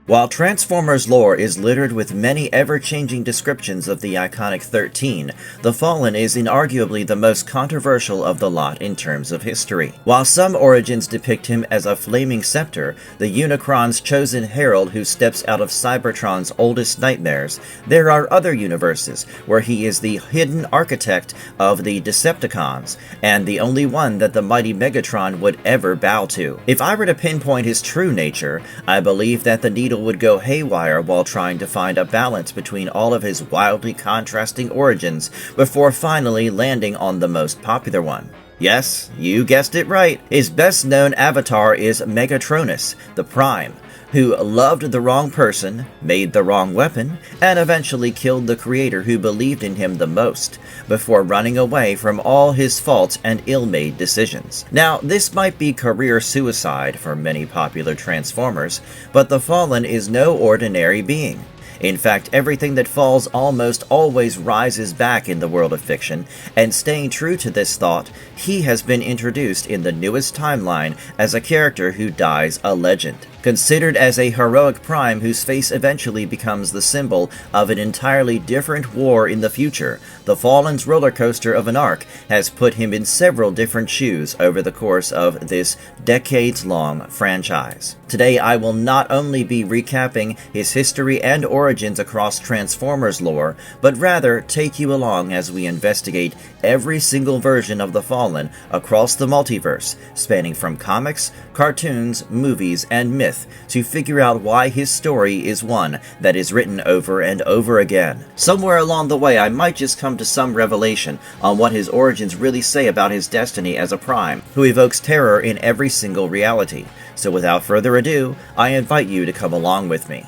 While Transformers lore is littered with many ever-changing descriptions of the iconic 13, the Fallen is inarguably the most controversial of the lot in terms of history. While some origins depict him as a flaming scepter, the Unicron's chosen Herald who steps out of Cybertron's oldest nightmares, there are other universes where he is the hidden architect of the Decepticons, and the only one that the mighty Megatron would ever bow to. If I were to pinpoint his true nature, I believe that the needle would go haywire while trying to find a balance between all of his wildly contrasting origins before finally landing on the most popular one. Yes, you guessed it right. His best known avatar is Megatronus, the Prime, who loved the wrong person, made the wrong weapon, and eventually killed the creator who believed in him the most, before running away from all his faults and ill-made decisions. Now, this might be career suicide for many popular Transformers, but the Fallen is no ordinary being. In fact, everything that falls almost always rises back in the world of fiction, and staying true to this thought, he has been introduced in the newest timeline as a character who dies a legend. Considered as a heroic Prime whose face eventually becomes the symbol of an entirely different war in the future, the Fallen's roller coaster of an arc has put him in several different shoes over the course of this decades-long franchise. Today I will not only be recapping his history and origins across Transformers lore, but rather take you along as we investigate every single version of the Fallen across the multiverse, spanning from comics, cartoons, movies, and myth, to figure out why his story is one that is written over and over again. Somewhere along the way I might just come to some revelation on what his origins really say about his destiny as a Prime, who evokes terror in every single reality. So without further ado, I invite you to come along with me.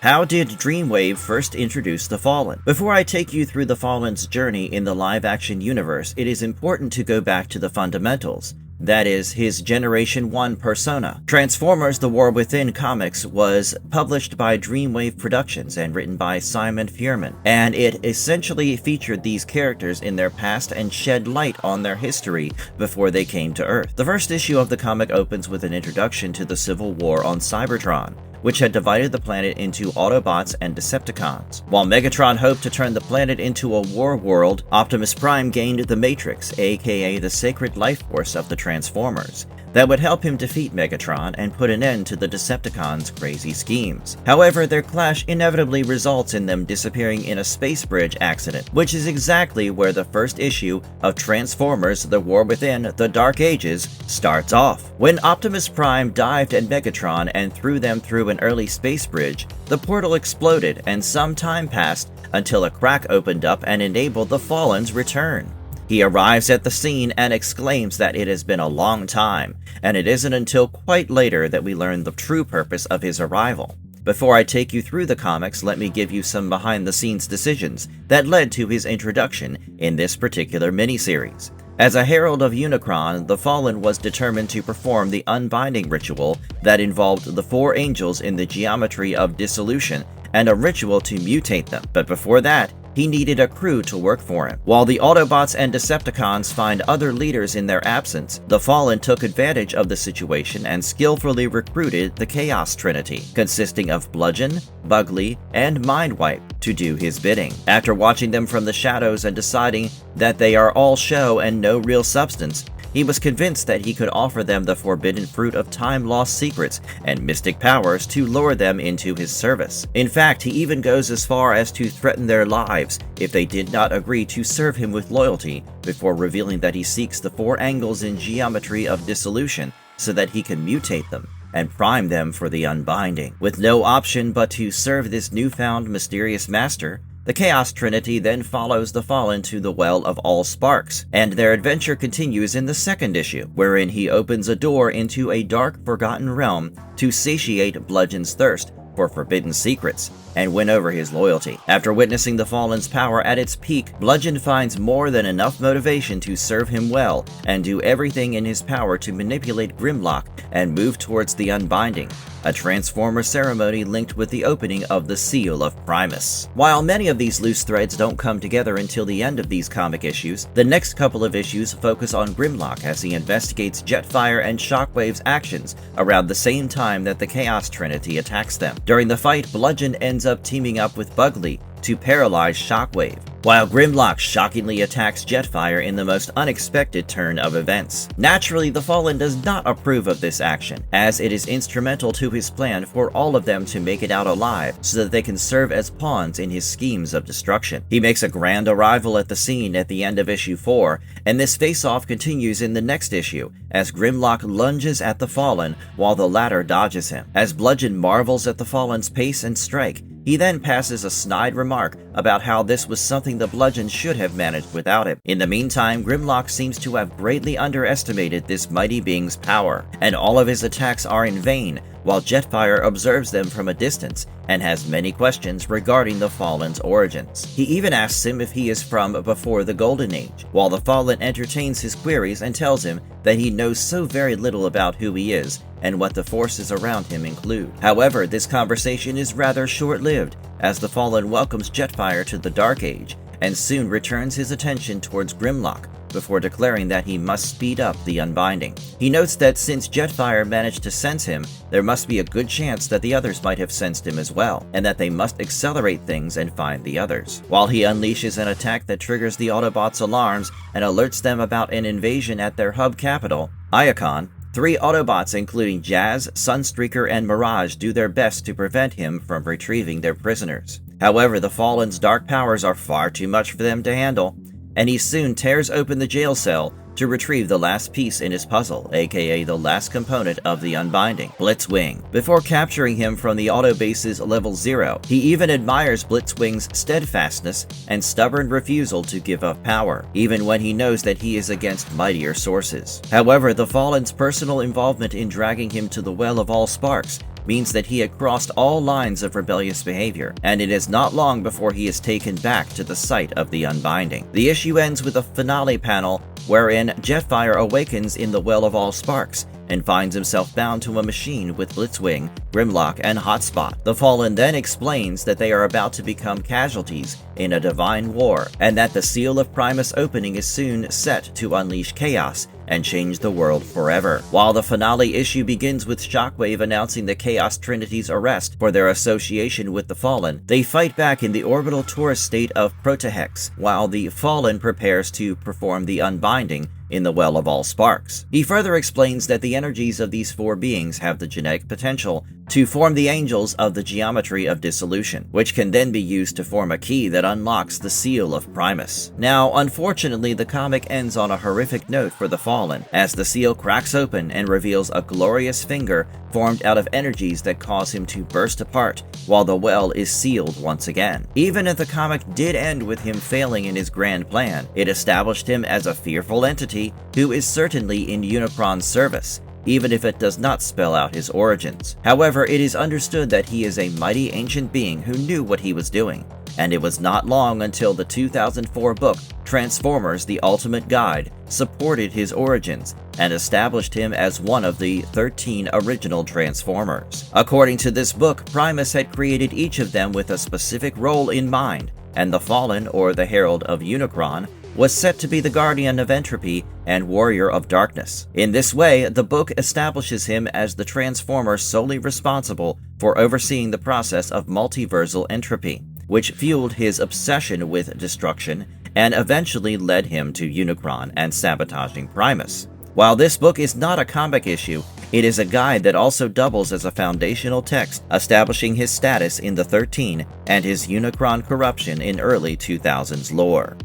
How did Dreamwave first introduce the Fallen? Before I take you through the Fallen's journey in the live-action universe, it is important to go back to the fundamentals. That is, his Generation 1 persona. Transformers: The War Within comics was published by Dreamwave Productions and written by Simon Furman, and it essentially featured these characters in their past and shed light on their history before they came to Earth. The first issue of the comic opens with an introduction to the Civil War on Cybertron, which had divided the planet into Autobots and Decepticons. While Megatron hoped to turn the planet into a war world, Optimus Prime gained the Matrix, aka the sacred life force of the Transformers, that would help him defeat Megatron and put an end to the Decepticons' crazy schemes. However, their clash inevitably results in them disappearing in a space bridge accident, which is exactly where the first issue of Transformers: The War Within: The Dark Ages starts off. When Optimus Prime dived at Megatron and threw them through an early space bridge, the portal exploded and some time passed until a crack opened up and enabled the Fallen's return. He arrives at the scene and exclaims that it has been a long time, and it isn't until quite later that we learn the true purpose of his arrival. Before I take you through the comics, let me give you some behind-the-scenes decisions that led to his introduction in this particular miniseries. As a herald of Unicron, the Fallen was determined to perform the unbinding ritual that involved the 4 angels in the geometry of dissolution and a ritual to mutate them, but before that, he needed a crew to work for him. While the Autobots and Decepticons find other leaders in their absence, the Fallen took advantage of the situation and skillfully recruited the Chaos Trinity, consisting of Bludgeon, Bugly, and Mindwipe, to do his bidding. After watching them from the shadows and deciding that they are all show and no real substance, he was convinced that he could offer them the forbidden fruit of time-lost secrets and mystic powers to lure them into his service. In fact, he even goes as far as to threaten their lives if they did not agree to serve him with loyalty, before revealing that he seeks the 4 angles in geometry of dissolution so that he can mutate them and prime them for the unbinding. With no option but to serve this newfound mysterious master, the Chaos Trinity then follows the Fallen to the Well of All Sparks, and their adventure continues in the second issue, wherein he opens a door into a dark, forgotten realm to satiate Bludgeon's thirst for forbidden secrets, and win over his loyalty. After witnessing the Fallen's power at its peak, Bludgeon finds more than enough motivation to serve him well and do everything in his power to manipulate Grimlock and move towards the Unbinding, a Transformer ceremony linked with the opening of the Seal of Primus. While many of these loose threads don't come together until the end of these comic issues, the next couple of issues focus on Grimlock as he investigates Jetfire and Shockwave's actions around the same time that the Chaos Trinity attacks them. During the fight, Bludgeon ends up teaming up with Bugly to paralyze Shockwave, while Grimlock shockingly attacks Jetfire in the most unexpected turn of events. Naturally, the Fallen does not approve of this action, as it is instrumental to his plan for all of them to make it out alive so that they can serve as pawns in his schemes of destruction. He makes a grand arrival at the scene at the end of issue 4, and this face-off continues in the next issue, as Grimlock lunges at the Fallen while the latter dodges him. As Bludgeon marvels at the Fallen's pace and strike, he then passes a snide remark about how this was something the Bludgeon should have managed without him. In the meantime, Grimlock seems to have greatly underestimated this mighty being's power, and all of his attacks are in vain, while Jetfire observes them from a distance and has many questions regarding the Fallen's origins. He even asks him if he is from before the Golden Age, while the Fallen entertains his queries and tells him that he knows so very little about who he is and what the forces around him include. However, this conversation is rather short-lived, as the Fallen welcomes Jetfire to the Dark Age and soon returns his attention towards Grimlock before declaring that he must speed up the Unbinding. He notes that since Jetfire managed to sense him, there must be a good chance that the others might have sensed him as well, and that they must accelerate things and find the others. While he unleashes an attack that triggers the Autobots' alarms and alerts them about an invasion at their hub capital, Iacon, 3 Autobots including Jazz, Sunstreaker, and Mirage do their best to prevent him from retrieving their prisoners. However, the Fallen's dark powers are far too much for them to handle, and he soon tears open the jail cell to retrieve the last piece in his puzzle, aka the last component of the Unbinding, Blitzwing. Before capturing him from the Autobase's level 0, he even admires Blitzwing's steadfastness and stubborn refusal to give up power, even when he knows that he is against mightier sources. However, the Fallen's personal involvement in dragging him to the Well of All Sparks means that he had crossed all lines of rebellious behavior, and it is not long before he is taken back to the site of the Unbinding. The issue ends with a finale panel wherein Jetfire awakens in the Well of All Sparks and finds himself bound to a machine with Blitzwing, Grimlock, and Hotspot. The Fallen then explains that they are about to become casualties in a divine war, and that the Seal of Primus opening is soon set to unleash chaos and change the world forever. While the finale issue begins with Shockwave announcing the Chaos Trinity's arrest for their association with the Fallen, they fight back in the orbital tourist state of Protohex, while the Fallen prepares to perform the Unbinding in the Well of All Sparks. He further explains that the energies of these 4 beings have the genetic potential to form the angels of the geometry of dissolution, which can then be used to form a key that unlocks the Seal of Primus. Now, unfortunately, the comic ends on a horrific note for the Fallen, as the seal cracks open and reveals a glorious finger formed out of energies that cause him to burst apart, while the well is sealed once again. Even if the comic did end with him failing in his grand plan, it established him as a fearful entity who is certainly in Unicron's service, even if it does not spell out his origins. However, it is understood that he is a mighty ancient being who knew what he was doing, and it was not long until the 2004 book Transformers: The Ultimate Guide supported his origins and established him as one of the 13 original Transformers. According to this book, Primus had created each of them with a specific role in mind, and the Fallen, or the Herald of Unicron, was set to be the guardian of entropy and warrior of darkness. In this way, the book establishes him as the Transformer solely responsible for overseeing the process of multiversal entropy, which fueled his obsession with destruction and eventually led him to Unicron and sabotaging Primus. While this book is not a comic issue, it is a guide that also doubles as a foundational text, establishing his status in the 13 and his Unicron corruption in early 2000s lore.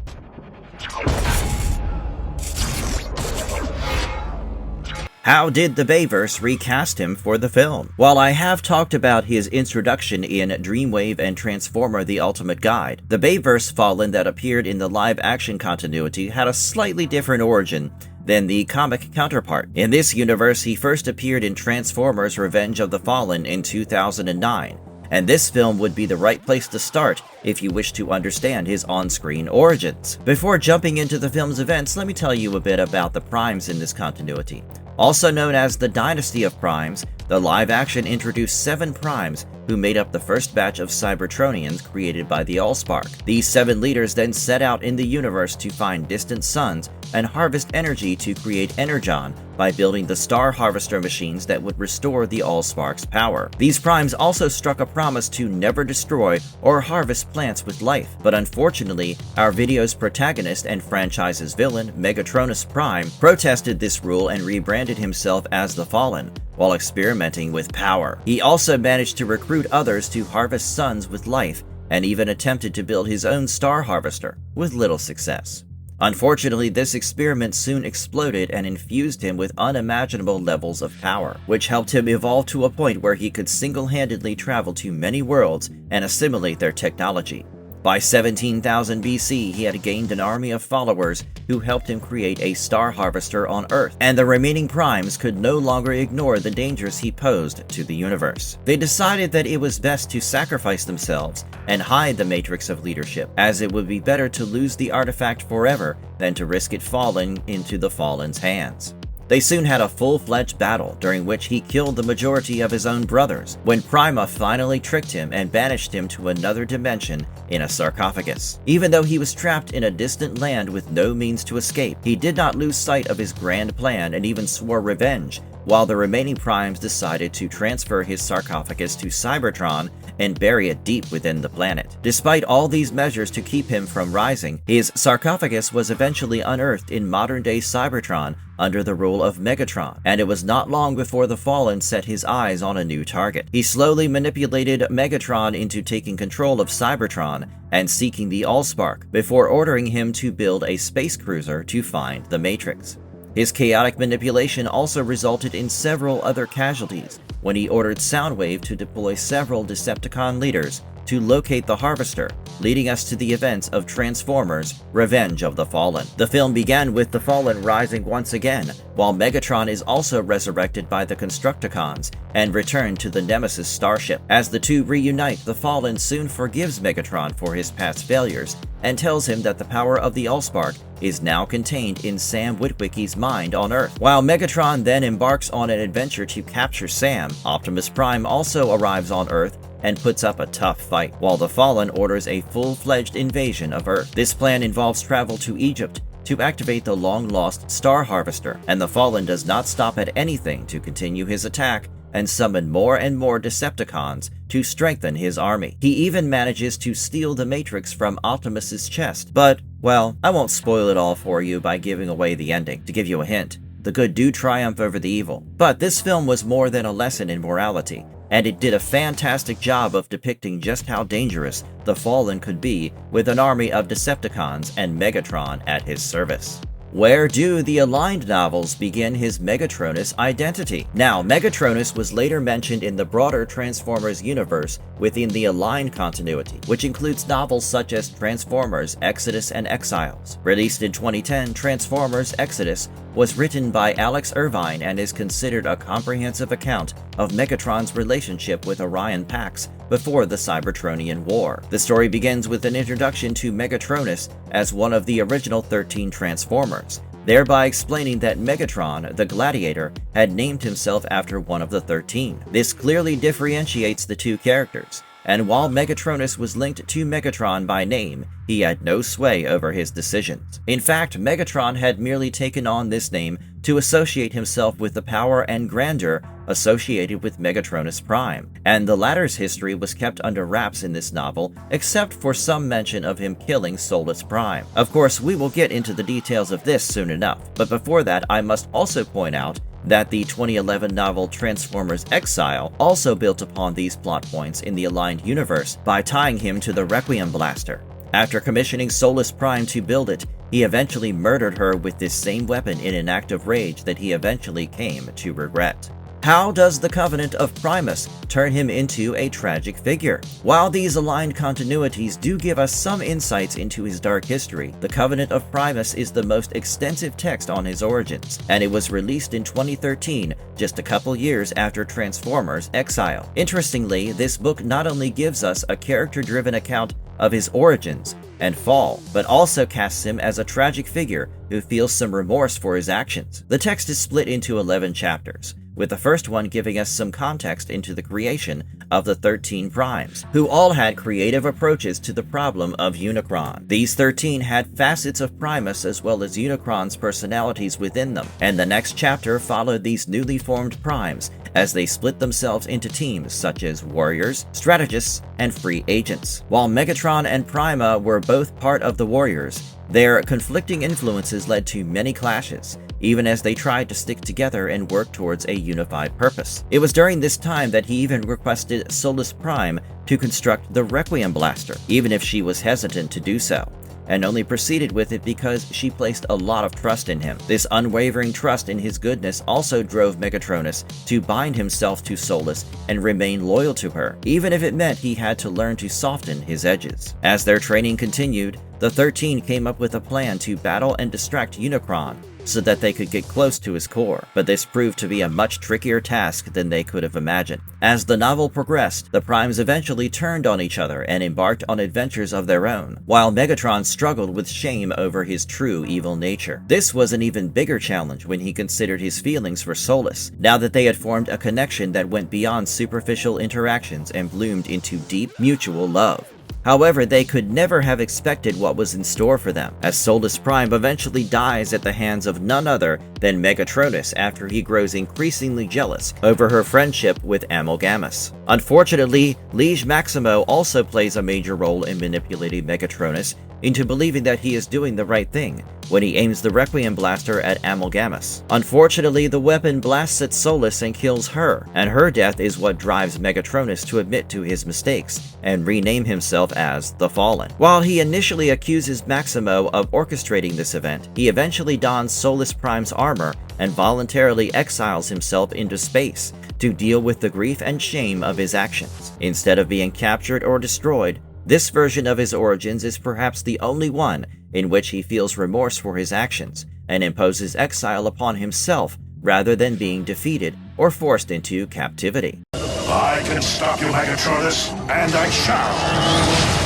How did the Bayverse recast him for the film? While I have talked about his introduction in Dreamwave and Transformer: The Ultimate Guide, the Bayverse Fallen that appeared in the live-action continuity had a slightly different origin than the comic counterpart. In this universe, he first appeared in Transformers: Revenge of the Fallen in 2009, and this film would be the right place to start if you wish to understand his on-screen origins. Before jumping into the film's events, let me tell you a bit about the Primes in this continuity. Also known as the Dynasty of Primes, the live-action introduced 7 Primes who made up the first batch of Cybertronians created by the Allspark. These 7 leaders then set out in the universe to find distant suns and harvest energy to create Energon by building the Star Harvester machines that would restore the Allspark's power. These Primes also struck a promise to never destroy or harvest plants with life, but unfortunately, our video's protagonist and franchise's villain, Megatronus Prime, protested this rule and rebranded himself as the Fallen, while experimenting with power. He also managed to recruit others to harvest suns with life, and even attempted to build his own Star Harvester, with little success. Unfortunately, this experiment soon exploded and infused him with unimaginable levels of power, which helped him evolve to a point where he could single-handedly travel to many worlds and assimilate their technology. By 17,000 BC, he had gained an army of followers who helped him create a Star Harvester on Earth, and the remaining Primes could no longer ignore the dangers he posed to the universe. They decided that it was best to sacrifice themselves and hide the matrix of leadership, as it would be better to lose the artifact forever than to risk it falling into the Fallen's hands. They soon had a full-fledged battle, during which he killed the majority of his own brothers, when Prima finally tricked him and banished him to another dimension in a sarcophagus. Even though he was trapped in a distant land with no means to escape, he did not lose sight of his grand plan and even swore revenge, while the remaining Primes decided to transfer his sarcophagus to Cybertron and bury it deep within the planet. Despite all these measures to keep him from rising, his sarcophagus was eventually unearthed in modern-day Cybertron under the rule of Megatron, and it was not long before the Fallen set his eyes on a new target. He slowly manipulated Megatron into taking control of Cybertron and seeking the Allspark, before ordering him to build a space cruiser to find the Matrix. His chaotic manipulation also resulted in several other casualties when he ordered Soundwave to deploy several Decepticon leaders to locate the Harvester, leading us to the events of Transformers: Revenge of the Fallen. The film began with the Fallen rising once again, while Megatron is also resurrected by the Constructicons and returned to the Nemesis starship. As the two reunite, the Fallen soon forgives Megatron for his past failures and tells him that the power of the Allspark is now contained in Sam Witwicky's mind on Earth. While Megatron then embarks on an adventure to capture Sam, Optimus Prime also arrives on Earth and puts up a tough fight, while the Fallen orders a full-fledged invasion of Earth. This plan involves travel to Egypt to activate the long-lost Star Harvester, and the Fallen does not stop at anything to continue his attack and summon more and more Decepticons to strengthen his army. He even manages to steal the Matrix from Optimus's chest, but, well, I won't spoil it all for you by giving away the ending. To give you a hint, the good do triumph over the evil. But this film was more than a lesson in morality, and it did a fantastic job of depicting just how dangerous the Fallen could be with an army of Decepticons and Megatron at his service. Where do the Aligned novels begin his Megatronus identity? Now, Megatronus was later mentioned in the broader Transformers universe within the Aligned continuity, which includes novels such as Transformers: Exodus and Exiles. Released in 2010, Transformers: Exodus was written by Alex Irvine and is considered a comprehensive account of Megatron's relationship with Orion Pax before the Cybertronian War. The story begins with an introduction to Megatronus as one of the original 13 Transformers, thereby explaining that Megatron, the Gladiator, had named himself after one of the 13. This clearly differentiates the two characters, and while Megatronus was linked to Megatron by name, he had no sway over his decisions. In fact, Megatron had merely taken on this name to associate himself with the power and grandeur associated with Megatronus Prime, and the latter's history was kept under wraps in this novel, except for some mention of him killing Solus Prime. Of course, we will get into the details of this soon enough, but before that, I must also point out that the 2011 novel Transformers: Exile also built upon these plot points in the Aligned universe by tying him to the Requiem Blaster. After commissioning Solus Prime to build it, he eventually murdered her with this same weapon in an act of rage that he eventually came to regret. How does the Covenant of Primus turn him into a tragic figure? While these aligned continuities do give us some insights into his dark history, the Covenant of Primus is the most extensive text on his origins, and it was released in 2013, just a couple years after Transformers Exile. Interestingly, this book not only gives us a character-driven account of his origins and fall, but also casts him as a tragic figure who feels some remorse for his actions. The text is split into 11 chapters, with the first one giving us some context into the creation of the 13 Primes, who all had creative approaches to the problem of Unicron. These 13 had facets of Primus as well as Unicron's personalities within them, and the next chapter followed these newly formed Primes as they split themselves into teams such as warriors, strategists, and free agents. While Megatron and Prima were both part of the warriors, their conflicting influences led to many clashes, even as they tried to stick together and work towards a unified purpose. It was during this time that he even requested Solus Prime to construct the Requiem Blaster, even if she was hesitant to do so, and only proceeded with it because she placed a lot of trust in him. This unwavering trust in his goodness also drove Megatronus to bind himself to Solus and remain loyal to her, even if it meant he had to learn to soften his edges. As their training continued, the 13 came up with a plan to battle and distract Unicron so that they could get close to his core, but this proved to be a much trickier task than they could have imagined. As the novel progressed, the Primes eventually turned on each other and embarked on adventures of their own, while Megatron struggled with shame over his true evil nature. This was an even bigger challenge when he considered his feelings for Solus, now that they had formed a connection that went beyond superficial interactions and bloomed into deep mutual love. However, they could never have expected what was in store for them, as Solus Prime eventually dies at the hands of none other than Megatronus after he grows increasingly jealous over her friendship with Amalgamus. Unfortunately, Liege Maximo also plays a major role in manipulating Megatronus into believing that he is doing the right thing when he aims the Requiem Blaster at Amalgamus. Unfortunately, the weapon blasts at Solus and kills her, and her death is what drives Megatronus to admit to his mistakes and rename himself as the Fallen. While he initially accuses Maximo of orchestrating this event, he eventually dons Solus Prime's armor and voluntarily exiles himself into space to deal with the grief and shame of his actions. Instead of being captured or destroyed, this version of his origins is perhaps the only one in which he feels remorse for his actions and imposes exile upon himself rather than being defeated or forced into captivity. I can stop you, Megatronus, and I shall!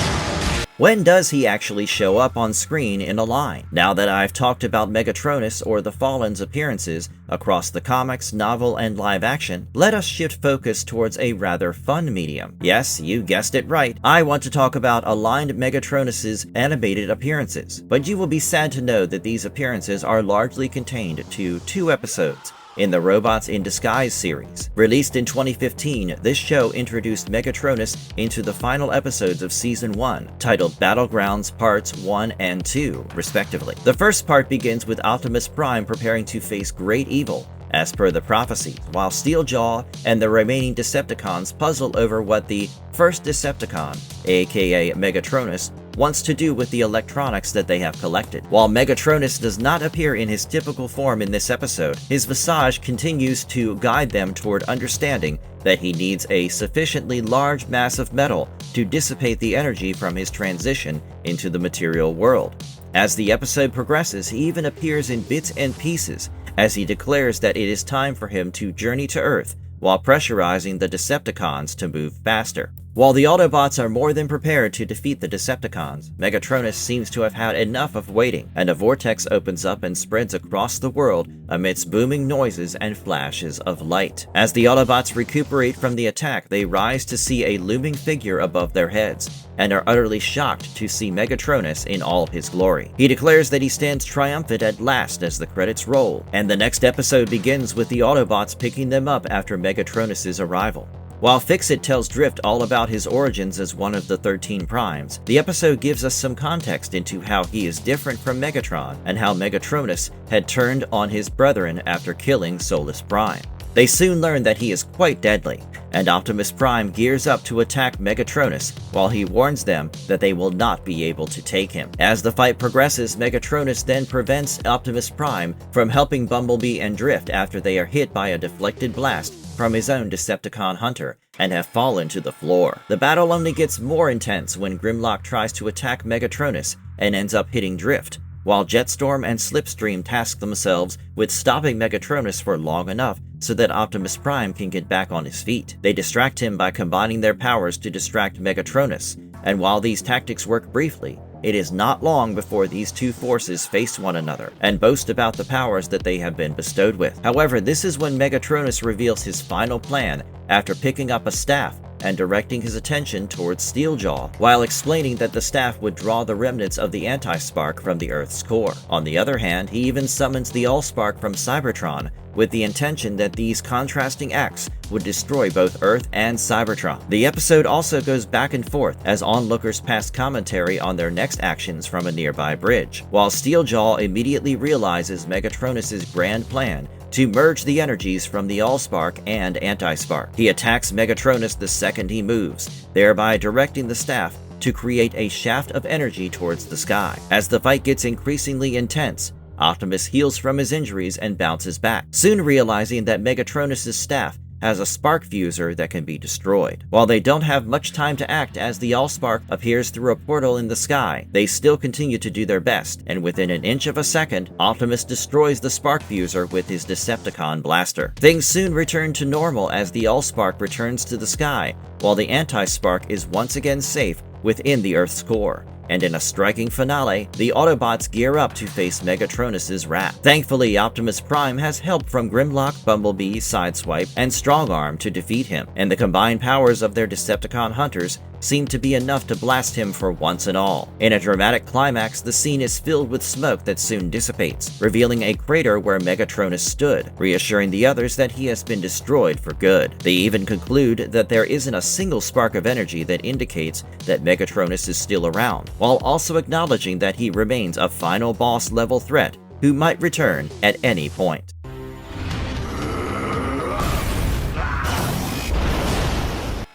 When does he actually show up on screen in a line? Now that I've talked about Megatronus or the Fallen's appearances across the comics, novel, and live action, let us shift focus towards a rather fun medium. Yes, you guessed it right. I want to talk about aligned Megatronus's animated appearances, but you will be sad to know that these appearances are largely contained to 2 episodes in the Robots in Disguise series. Released in 2015, this show introduced Megatronus into the final episodes of Season 1, titled Battlegrounds Parts 1 and 2, respectively. The first part begins with Optimus Prime preparing to face great evil, as per the prophecy, while Steeljaw and the remaining Decepticons puzzle over what the first Decepticon, aka Megatronus, wants to do with the electronics that they have collected. While Megatronus does not appear in his typical form in this episode, his visage continues to guide them toward understanding that he needs a sufficiently large mass of metal to dissipate the energy from his transition into the material world. As the episode progresses, he even appears in bits and pieces as he declares that it is time for him to journey to Earth while pressurizing the Decepticons to move faster. While the Autobots are more than prepared to defeat the Decepticons, Megatronus seems to have had enough of waiting, and a vortex opens up and spreads across the world amidst booming noises and flashes of light. As the Autobots recuperate from the attack, they rise to see a looming figure above their heads, and are utterly shocked to see Megatronus in all his glory. He declares that he stands triumphant at last as the credits roll, and the next episode begins with the Autobots picking them up after Megatronus's arrival. While Fixit tells Drift all about his origins as one of the 13 Primes, the episode gives us some context into how he is different from Megatron and how Megatronus had turned on his brethren after killing Solus Prime. They soon learn that he is quite deadly, and Optimus Prime gears up to attack Megatronus while he warns them that they will not be able to take him. As the fight progresses, Megatronus then prevents Optimus Prime from helping Bumblebee and Drift after they are hit by a deflected blast from his own Decepticon hunter and have fallen to the floor. The battle only gets more intense when Grimlock tries to attack Megatronus and ends up hitting Drift, while Jetstorm and Slipstream task themselves with stopping Megatronus for long enough so that Optimus Prime can get back on his feet. They distract him by combining their powers to distract Megatronus, and while these tactics work briefly, it is not long before these two forces face one another and boast about the powers that they have been bestowed with. However, this is when Megatronus reveals his final plan after picking up a staff and directing his attention towards Steeljaw, while explaining that the staff would draw the remnants of the anti-spark from the Earth's core. On the other hand, he even summons the Allspark from Cybertron, with the intention that these contrasting acts would destroy both Earth and Cybertron. The episode also goes back and forth as onlookers pass commentary on their next actions from a nearby bridge, while Steeljaw immediately realizes Megatronus' grand plan to merge the energies from the Allspark and Anti-Spark. He attacks Megatronus the second he moves, thereby directing the staff to create a shaft of energy towards the sky. As the fight gets increasingly intense, Optimus heals from his injuries and bounces back, soon realizing that Megatronus' staff has a spark fuser that can be destroyed. While they don't have much time to act as the Allspark appears through a portal in the sky, they still continue to do their best, and within an inch of a second, Optimus destroys the spark fuser with his Decepticon blaster. Things soon return to normal as the Allspark returns to the sky, while the Anti-Spark is once again safe within the Earth's core. And in a striking finale, the Autobots gear up to face Megatronus' wrath. Thankfully, Optimus Prime has help from Grimlock, Bumblebee, Sideswipe, and Strongarm to defeat him, and the combined powers of their Decepticon hunters seem to be enough to blast him for once and all. In a dramatic climax, the scene is filled with smoke that soon dissipates, revealing a crater where Megatronus stood, reassuring the others that he has been destroyed for good. They even conclude that there isn't a single spark of energy that indicates that Megatronus is still around, while also acknowledging that he remains a final boss-level threat who might return at any point.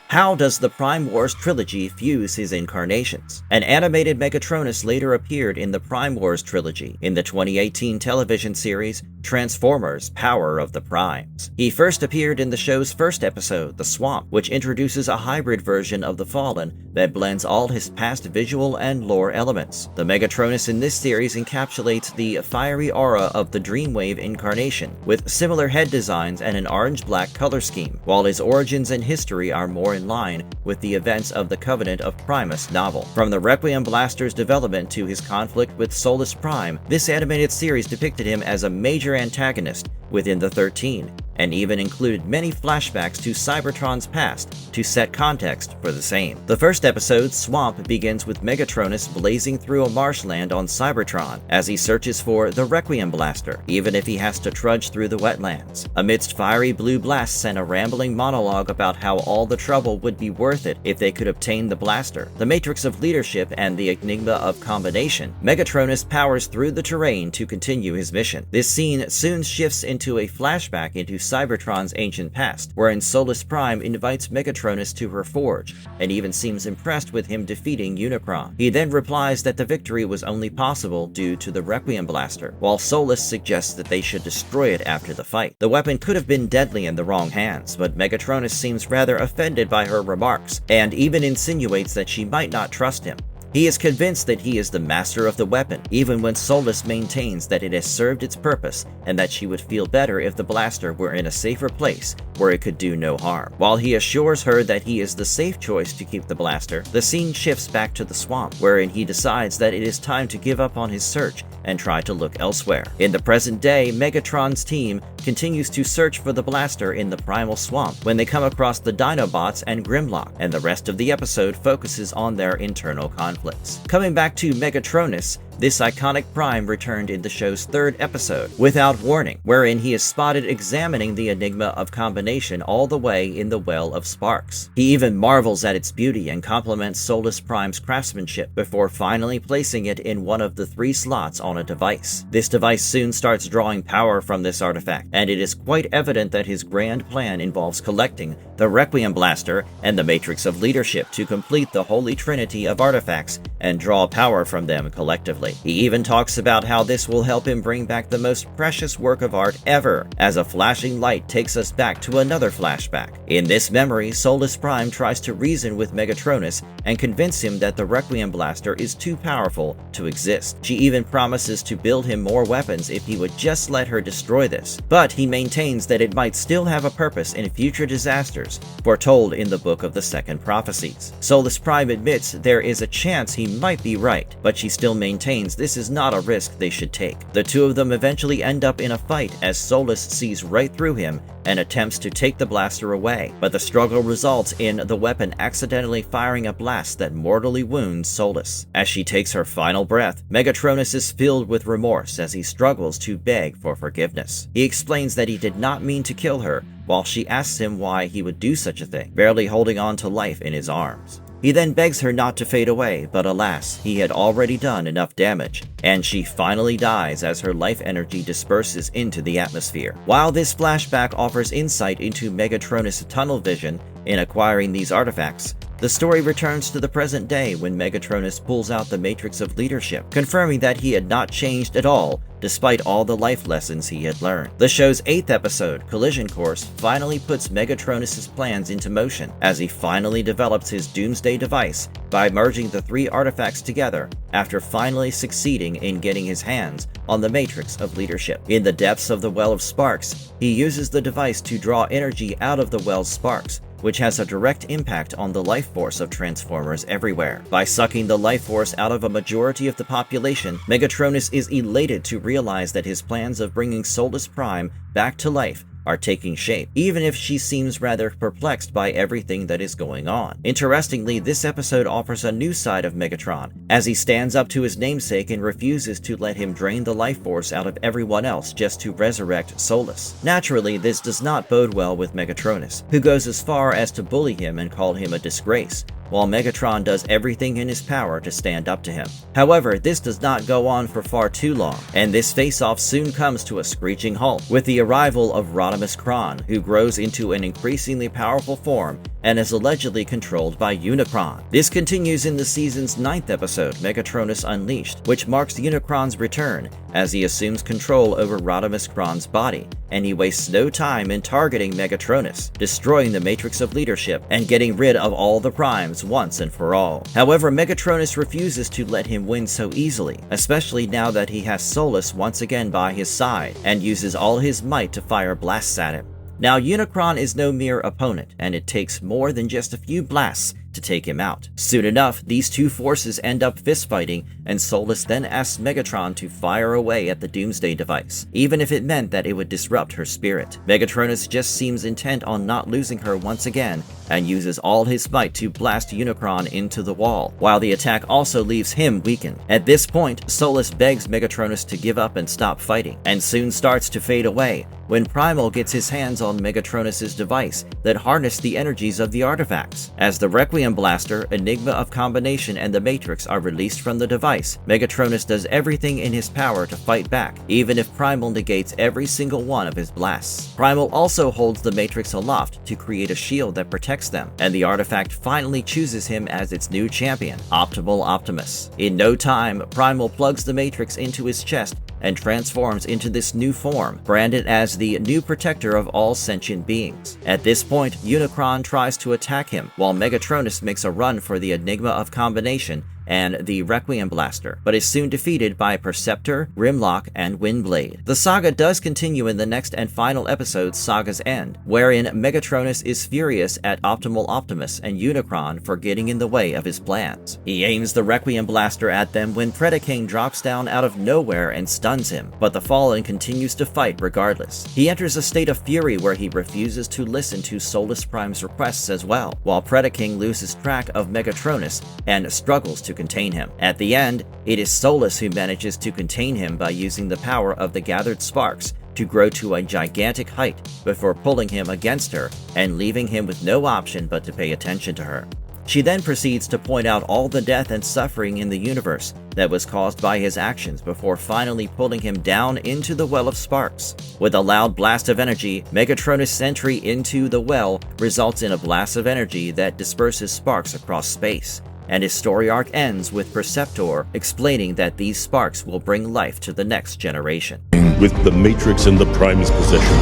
How does the Prime Wars trilogy fuse his incarnations? An animated Megatronus later appeared in the Prime Wars trilogy in the 2018 television series Transformers: Power of the Primes. He first appeared in the show's first episode, The Swamp, which introduces a hybrid version of the Fallen that blends all his past visual and lore elements. The Megatronus in this series encapsulates the fiery aura of the Dreamwave incarnation, with similar head designs and an orange-black color scheme, while his origins and history are more in line with the events of the Covenant of Primus novel. From the Requiem Blaster's development to his conflict with Solus Prime, this animated series depicted him as a major antagonist within the 13, and even included many flashbacks to Cybertron's past to set context for the same. The first episode, Swamp, begins with Megatronus blazing through a marshland on Cybertron as he searches for the Requiem Blaster, even if he has to trudge through the wetlands. Amidst fiery blue blasts and a rambling monologue about how all the trouble would be worth it if they could obtain the blaster, the Matrix of Leadership, and the Enigma of Combination, Megatronus powers through the terrain to continue his mission. This scene soon shifts into a flashback into Cybertron's ancient past, wherein Solus Prime invites Megatronus to her forge, and even seems impressed with him defeating Unicron. He then replies that the victory was only possible due to the Requiem Blaster, while Solus suggests that they should destroy it after the fight. The weapon could have been deadly in the wrong hands, but Megatronus seems rather offended by her remarks, and even insinuates that she might not trust him. He is convinced that he is the master of the weapon, even when Solus maintains that it has served its purpose and that she would feel better if the blaster were in a safer place where it could do no harm. While he assures her that he is the safe choice to keep the blaster, the scene shifts back to the swamp, wherein he decides that it is time to give up on his search and try to look elsewhere. In the present day, Megatron's team continues to search for the blaster in the Primal Swamp when they come across the Dinobots and Grimlock, and the rest of the episode focuses on their internal conflicts. Coming back to Megatronus, this iconic Prime returned in the show's third episode, Without Warning, wherein he is spotted examining the Enigma of Combination all the way in the Well of Sparks. He even marvels at its beauty and compliments Solus Prime's craftsmanship before finally placing it in one of the 3 slots on a device. This device soon starts drawing power from this artifact, and it is quite evident that his grand plan involves collecting the Requiem Blaster and the Matrix of Leadership to complete the Holy Trinity of artifacts and draw power from them collectively. immediately. He even talks about how this will help him bring back the most precious work of art ever, as a flashing light takes us back to another flashback. In this memory, Solus Prime tries to reason with Megatronus and convince him that the Requiem Blaster is too powerful to exist. She even promises to build him more weapons if he would just let her destroy this, but he maintains that it might still have a purpose in future disasters foretold in the Book of the Second Prophecies. Solus Prime admits there is a chance he might be right, but she still maintains this is not a risk they should take. The two of them eventually end up in a fight as Solus sees right through him and attempts to take the blaster away, but the struggle results in the weapon accidentally firing a blast that mortally wounds Solus. As she takes her final breath, Megatronus is filled with remorse as he struggles to beg for forgiveness. He explains that he did not mean to kill her, while she asks him why he would do such a thing, barely holding on to life in his arms. He then begs her not to fade away, but alas, he had already done enough damage, and she finally dies as her life energy disperses into the atmosphere. While this flashback offers insight into Megatronus' tunnel vision in acquiring these artifacts, the story returns to the present day when Megatronus pulls out the Matrix of Leadership, confirming that he had not changed at all despite all the life lessons he had learned. The show's 8th episode, Collision Course, finally puts Megatronus' plans into motion as he finally develops his Doomsday device by merging the 3 artifacts together after finally succeeding in getting his hands on the Matrix of Leadership. In the depths of the Well of Sparks, he uses the device to draw energy out of the Well's sparks, which has a direct impact on the life force of Transformers everywhere. By sucking the life force out of a majority of the population, Megatronus is elated to realize that his plans of bringing Solus Prime back to life are taking shape, even if she seems rather perplexed by everything that is going on. Interestingly, this episode offers a new side of Megatron, as he stands up to his namesake and refuses to let him drain the life force out of everyone else just to resurrect Solus. Naturally, this does not bode well with Megatronus, who goes as far as to bully him and call him a disgrace, while Megatron does everything in his power to stand up to him. However, this does not go on for far too long, and this face-off soon comes to a screeching halt with the arrival of Unicron, who grows into an increasingly powerful form and is allegedly controlled by Unicron. This continues in the season's 9th episode, Megatronus Unleashed, which marks Unicron's return as he assumes control over Unicron's body, and he wastes no time in targeting Megatronus, destroying the Matrix of Leadership and getting rid of all the Primes once and for all. However, Megatronus refuses to let him win so easily, especially now that he has Solus once again by his side, and uses all his might to fire blasts at him. Now, Unicron is no mere opponent, and it takes more than just a few blasts to take him out. Soon enough, these two forces end up fistfighting, and Solus then asks Megatron to fire away at the Doomsday device, even if it meant that it would disrupt her spirit. Megatronus just seems intent on not losing her once again, and uses all his might to blast Unicron into the wall, while the attack also leaves him weakened. At this point, Solus begs Megatronus to give up and stop fighting, and soon starts to fade away when Primal gets his hands on Megatronus' device that harnessed the energies of the artifacts. As the Requiem Blaster, Enigma of Combination, and the Matrix are released from the device, Megatronus does everything in his power to fight back, even if Primal negates every single one of his blasts. Primal also holds the Matrix aloft to create a shield that protects them, and the artifact finally chooses him as its new champion, Optimal Optimus. In no time, Primal plugs the Matrix into his chest and transforms into this new form, branded as the new protector of all sentient beings. At this point, Unicron tries to attack him, while Megatronus makes a run for the Enigma of Combination and the Requiem Blaster, but is soon defeated by Perceptor, Grimlock, and Windblade. The saga does continue in the next and final episode, Saga's End, wherein Megatronus is furious at Optimal Optimus and Unicron for getting in the way of his plans. He aims the Requiem Blaster at them when Predaking drops down out of nowhere and stuns him, but the Fallen continues to fight regardless. He enters a state of fury where he refuses to listen to Solus Prime's requests as well, while Predaking loses track of Megatronus and struggles to contain him. At the end, it is Solus who manages to contain him by using the power of the gathered sparks to grow to a gigantic height before pulling him against her and leaving him with no option but to pay attention to her. She then proceeds to point out all the death and suffering in the universe that was caused by his actions before finally pulling him down into the Well of Sparks. With a loud blast of energy, Megatronus' entry into the well results in a blast of energy that disperses sparks across space, and his story arc ends with Perceptor explaining that these sparks will bring life to the next generation. With the Matrix in the Prime's possession,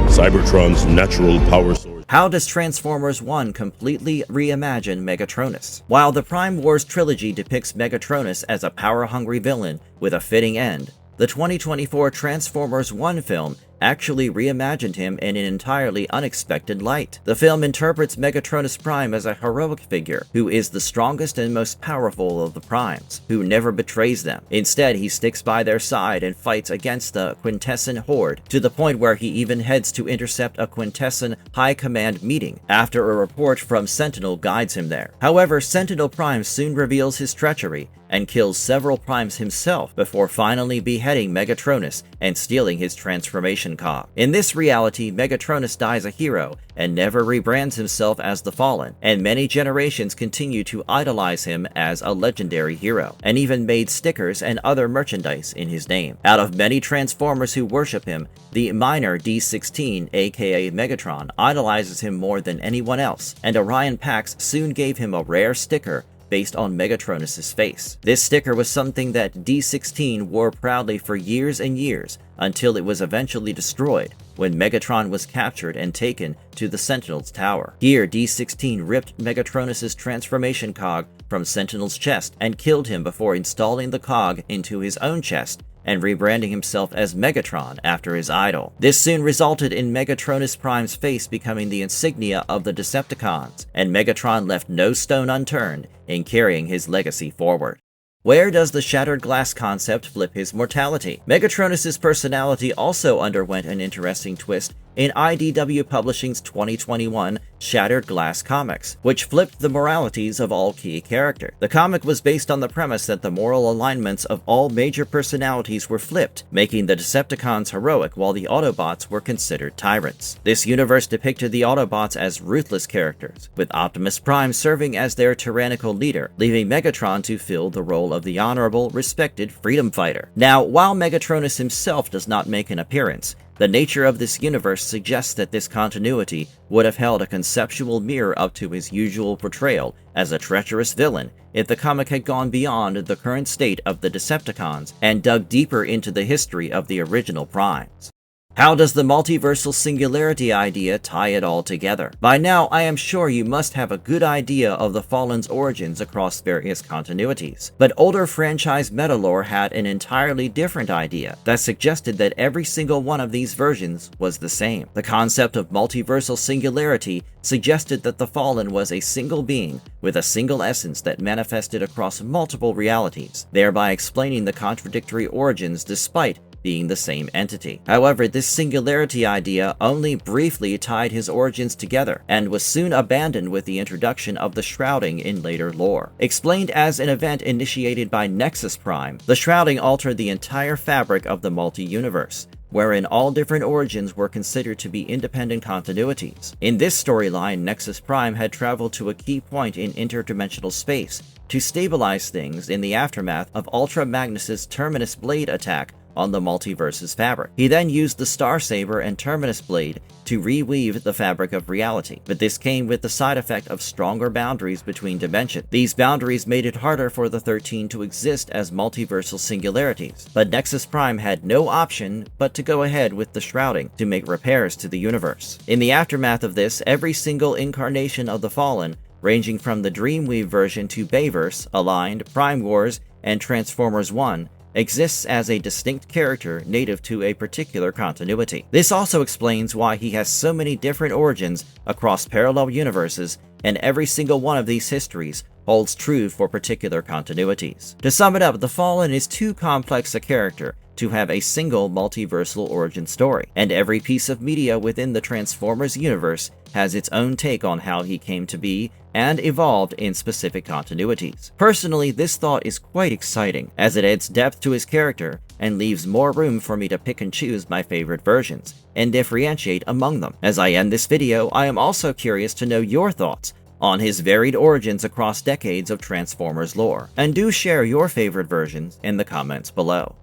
Cybertron's natural power source. How does Transformers 1 completely reimagine Megatronus? While the Prime Wars trilogy depicts Megatronus as a power-hungry villain with a fitting end, the 2024 Transformers 1 film actually reimagined him in an entirely unexpected light. The film interprets Megatronus Prime as a heroic figure who is the strongest and most powerful of the Primes, who never betrays them. Instead, he sticks by their side and fights against the Quintesson Horde, to the point where he even heads to intercept a Quintesson High Command meeting, after a report from Sentinel guides him there. However, Sentinel Prime soon reveals his treachery and kills several Primes himself before finally beheading Megatronus and stealing his transformation cog. In this reality, Megatronus dies a hero and never rebrands himself as the Fallen, and many generations continue to idolize him as a legendary hero, and even made stickers and other merchandise in his name. Out of many Transformers who worship him, the minor D16, aka Megatron, idolizes him more than anyone else, and Orion Pax soon gave him a rare sticker based on Megatronus' face. This sticker was something that D16 wore proudly for years and years, until it was eventually destroyed when Megatron was captured and taken to the Sentinel's tower. Here, D16 ripped Megatronus' transformation cog from Sentinel's chest and killed him before installing the cog into his own chest and rebranding himself as Megatron after his idol. This soon resulted in Megatronus Prime's face becoming the insignia of the Decepticons, and Megatron left no stone unturned in carrying his legacy forward. Where does the shattered glass concept flip his mortality? Megatronus' personality also underwent an interesting twist in IDW Publishing's 2021 Shattered Glass Comics, which flipped the moralities of all key characters. The comic was based on the premise that the moral alignments of all major personalities were flipped, making the Decepticons heroic while the Autobots were considered tyrants. This universe depicted the Autobots as ruthless characters, with Optimus Prime serving as their tyrannical leader, leaving Megatron to fill the role of the honorable, respected freedom fighter. Now, while Megatronus himself does not make an appearance, the nature of this universe suggests that this continuity would have held a conceptual mirror up to his usual portrayal as a treacherous villain if the comic had gone beyond the current state of the Decepticons and dug deeper into the history of the original Primes. How does the multiversal singularity idea tie it all together? By now, I am sure you must have a good idea of the Fallen's origins across various continuities, but older franchise metalore had an entirely different idea that suggested that every single one of these versions was the same. The concept of multiversal singularity suggested that the Fallen was a single being with a single essence that manifested across multiple realities, thereby explaining the contradictory origins despite being the same entity. However, this singularity idea only briefly tied his origins together, and was soon abandoned with the introduction of the shrouding in later lore. Explained as an event initiated by Nexus Prime, the shrouding altered the entire fabric of the multi-universe, wherein all different origins were considered to be independent continuities. In this storyline, Nexus Prime had traveled to a key point in interdimensional space to stabilize things in the aftermath of Ultra Magnus' Terminus Blade attack on the multiverse's fabric. He then used the Star Saber and Terminus Blade to reweave the fabric of reality, but this came with the side effect of stronger boundaries between dimensions. These boundaries made it harder for the 13 to exist as multiversal singularities, but Nexus Prime had no option but to go ahead with the shrouding to make repairs to the universe. In the aftermath of this, every single incarnation of the Fallen, ranging from the Dreamwave version to Bayverse, Aligned, Prime Wars, and Transformers 1, exists as a distinct character native to a particular continuity. This also explains why he has so many different origins across parallel universes, and every single one of these histories holds true for particular continuities. To sum it up, the Fallen is too complex a character to have a single multiversal origin story, and every piece of media within the Transformers universe has its own take on how he came to be and evolved in specific continuities. Personally, this thought is quite exciting, as it adds depth to his character and leaves more room for me to pick and choose my favorite versions and differentiate among them. As I end this video, I am also curious to know your thoughts on his varied origins across decades of Transformers lore, and do share your favorite versions in the comments below.